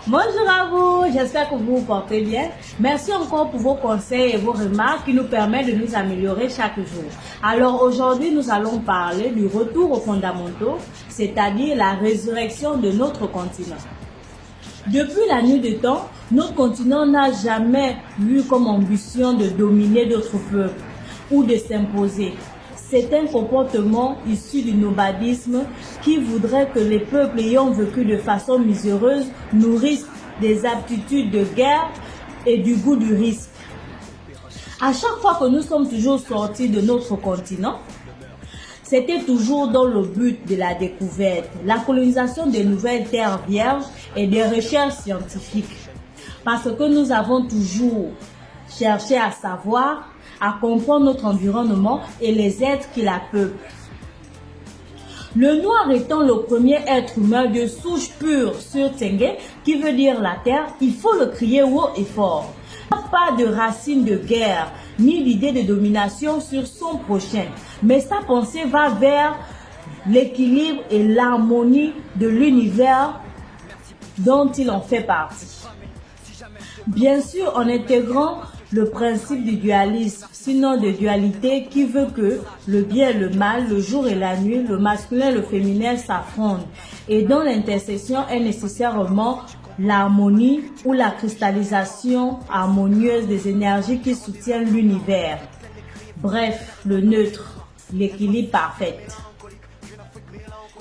Bonjour à vous, j'espère que vous vous portez bien. Merci encore pour vos conseils et vos remarques qui nous permettent de nous améliorer chaque jour. Alors aujourd'hui, nous allons parler du retour aux fondamentaux, c'est-à-dire la résurrection de notre continent. Depuis la nuit des temps, notre continent n'a jamais eu comme ambition de dominer d'autres peuples ou de s'imposer. C'est un comportement issu du nomadisme qui voudrait que les peuples ayant vécu de façon miséreuse nourrissent des aptitudes de guerre et du goût du risque. À chaque fois que nous sommes toujours sortis de notre continent, c'était toujours dans le but de la découverte, la colonisation des nouvelles terres vierges et des recherches scientifiques. Parce que nous avons toujours cherché à savoir, à comprendre notre environnement et les êtres qui la peuplent. Le noir étant le premier être humain de souche pure sur Tengue, qui veut dire la terre, il faut le crier haut et fort. Pas de racine de guerre, ni l'idée de domination sur son prochain, mais sa pensée va vers l'équilibre et l'harmonie de l'univers dont il en fait partie. Bien sûr, en intégrant le principe du dualisme, sinon de dualité qui veut que le bien et le mal, le jour et la nuit, le masculin et le féminin s'affrontent et dont l'intersection est nécessairement l'harmonie ou la cristallisation harmonieuse des énergies qui soutiennent l'univers. Bref, le neutre, l'équilibre parfait.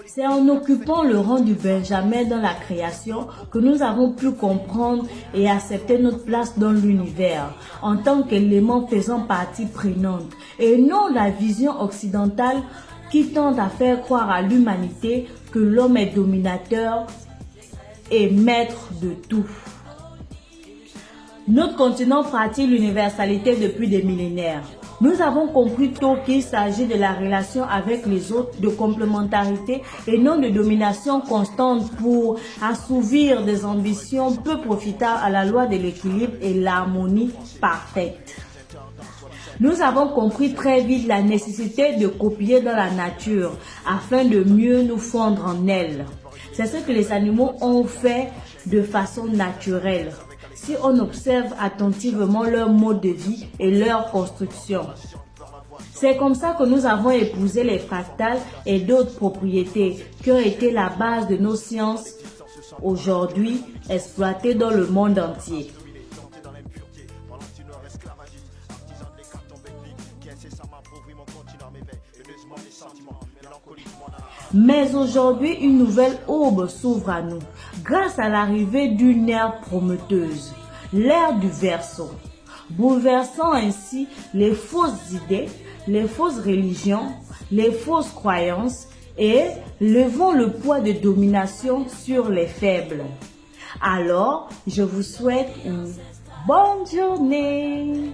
C'est en occupant le rang du Benjamin dans la création que nous avons pu comprendre et accepter notre place dans l'univers en tant qu'élément faisant partie prenante et non la vision occidentale qui tente à faire croire à l'humanité que l'homme est dominateur et maître de tout. Notre continent pratique l'universalité depuis des millénaires. Nous avons compris tôt qu'il s'agit de la relation avec les autres, de complémentarité et non de domination constante pour assouvir des ambitions peu profitables à la loi de l'équilibre et l'harmonie parfaite. Nous avons compris très vite la nécessité de copier dans la nature afin de mieux nous fondre en elle. C'est ce que les animaux ont fait de façon naturelle, si on observe attentivement leur mode de vie et leur construction. C'est comme ça que nous avons épousé les fractales et d'autres propriétés qui ont été la base de nos sciences aujourd'hui exploitées dans le monde entier. Mais aujourd'hui, une nouvelle aube s'ouvre à nous, grâce à l'arrivée d'une ère prometteuse, l'ère du Verseau, bouleversant ainsi les fausses idées, les fausses religions, les fausses croyances et levant le poids de domination sur les faibles. Alors, je vous souhaite une bonne journée.